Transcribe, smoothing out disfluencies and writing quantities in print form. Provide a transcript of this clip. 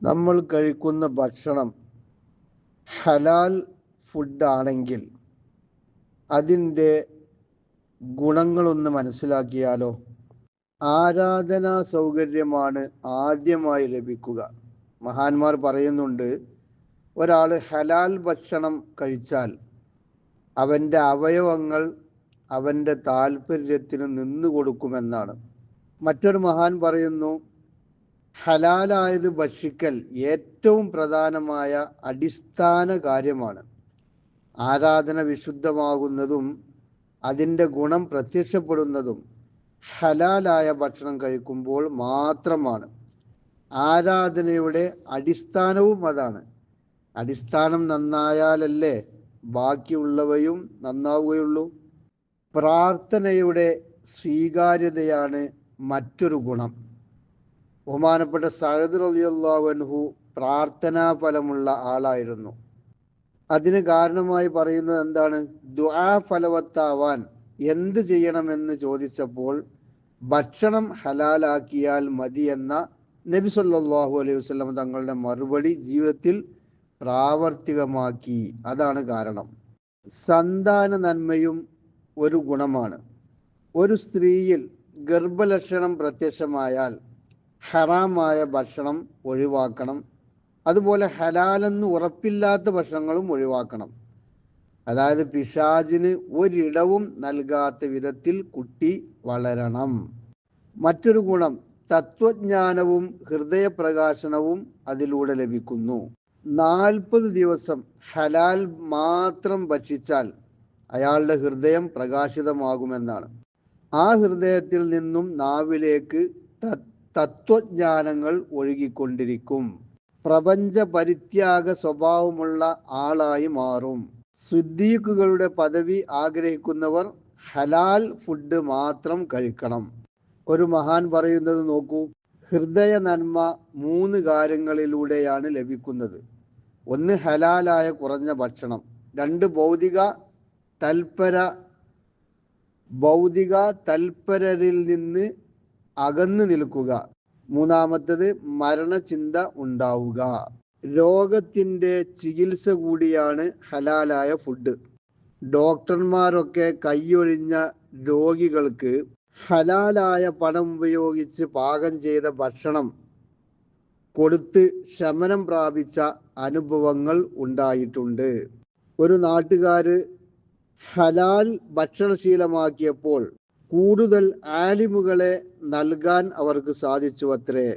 നമ്മൾ കഴിക്കുന്ന ഭക്ഷണം ഹലാൽ ഫുഡാണെങ്കിൽ അതിൻ്റെ ഗുണങ്ങളൊന്ന് മനസ്സിലാക്കിയാലോ. ആരാധനാ സൗകര്യമാണ് ആദ്യമായി ലഭിക്കുക. മഹാന്മാർ പറയുന്നുണ്ട്, ഒരാൾ ഹലാൽ ഭക്ഷണം കഴിച്ചാൽ അവൻ്റെ അവയവങ്ങൾ അവൻ്റെ താല്പര്യത്തിന് നിന്നു കൊടുക്കുമെന്നാണ്. മറ്റൊരു മഹാൻ പറയുന്നു, ഹലാലായത് ഭക്ഷിക്കൽ ഏറ്റവും പ്രധാനമായ അടിസ്ഥാന കാര്യമാണ്. ആരാധന വിശുദ്ധമാകുന്നതും അതിൻ്റെ ഗുണം പ്രത്യക്ഷപ്പെടുന്നതും ഹലാലായ ഭക്ഷണം കഴിക്കുമ്പോൾ മാത്രമാണ്. ആരാധനയുടെ അടിസ്ഥാനവും അതാണ്. അടിസ്ഥാനം നന്നായാലല്ലേ ബാക്കിയുള്ളവയും നന്നാവുകയുള്ളൂ. പ്രാർത്ഥനയുടെ സ്വീകാര്യതയാണ് മറ്റൊരു ഗുണം. ബഹുമാനപ്പെട്ട സഅദ് റളിയല്ലാഹു അൻഹു പ്രാർത്ഥനാ ഫലമുള്ള ആളായിരുന്നു. അതിന് കാരണമായി പറയുന്നത് എന്താണ്? ദുആ ഫലവത്താവാൻ എന്ത് ചെയ്യണമെന്ന് ചോദിച്ചപ്പോൾ ഭക്ഷണം ഹലാലാക്കിയാൽ മതി എന്ന നബി സല്ലല്ലാഹു അലൈഹി വസല്ലം തങ്ങളുടെ മറുപടി ജീവിതത്തിൽ പ്രാവർത്തികമാക്കി. അതാണ് കാരണം. സന്താന നന്മയും ഒരു ഗുണമാണ്. ഒരു സ്ത്രീയിൽ ഗർഭലക്ഷണം പ്രത്യക്ഷമായാൽ ഹറാമായ ഭക്ഷണം ഒഴിവാക്കണം. അതുപോലെ ഹലാലെന്ന് ഉറപ്പില്ലാത്ത ഭക്ഷണങ്ങളും ഒഴിവാക്കണം. അതായത് പിശാചിന് ഒരിടവും നൽകാത്ത വിധത്തിൽ കുട്ടി വളരണം. മറ്റൊരു ഗുണം, തത്വജ്ഞാനവും ഹൃദയപ്രകാശനവും അതിലൂടെ ലഭിക്കുന്നു. 40 ദിവസം ഹലാൽ മാത്രം ഭക്ഷിച്ചാൽ അയാളുടെ ഹൃദയം പ്രകാശിതമാകുമെന്നാണ്. ആ ഹൃദയത്തിൽ നിന്നും നാവിലേക്ക് തത്വജ്ഞാനങ്ങൾ ഒഴുകിക്കൊണ്ടിരിക്കും. പ്രപഞ്ച പരിത്യാഗ സ്വഭാവമുള്ള ആളായി മാറും. സിദ്ദീഖുകളുടെ പദവി ആഗ്രഹിക്കുന്നവർ ഹലാൽ ഫുഡ് മാത്രം കഴിക്കണം. ഒരു മഹാൻ പറയുന്നത് നോക്കൂ, ഹൃദയ നന്മ 3 കാര്യങ്ങളിലൂടെയാണ് ലഭിക്കുന്നത്. 1 ഹലാലായ കുറഞ്ഞ ഭക്ഷണം, 2 ഭൗതിക തൽപരരിൽ നിന്ന് അകന്നു നിൽക്കുക, 3-മത്തത് മരണചിന്ത ഉണ്ടാവുക. രോഗത്തിൻ്റെ ചികിത്സ കൂടിയാണ് ഹലാലായ ഫുഡ്. ഡോക്ടർമാരൊക്കെ കൈയൊഴിഞ്ഞ രോഗികൾക്ക് ഹലാലായ പണം ഉപയോഗിച്ച് പാകം ചെയ്ത ഭക്ഷണം കൊടുത്ത് ശമനം പ്രാപിച്ച അനുഭവങ്ങൾ ഉണ്ടായിട്ടുണ്ട്. ഒരു നാട്ടുകാര് ഹലാൽ ഭക്ഷണശീലമാക്കിയപ്പോൾ കൂടുതൽ ആലിമുകളെ നൽകാൻ അവർക്ക് സാധിച്ചു അത്രേ.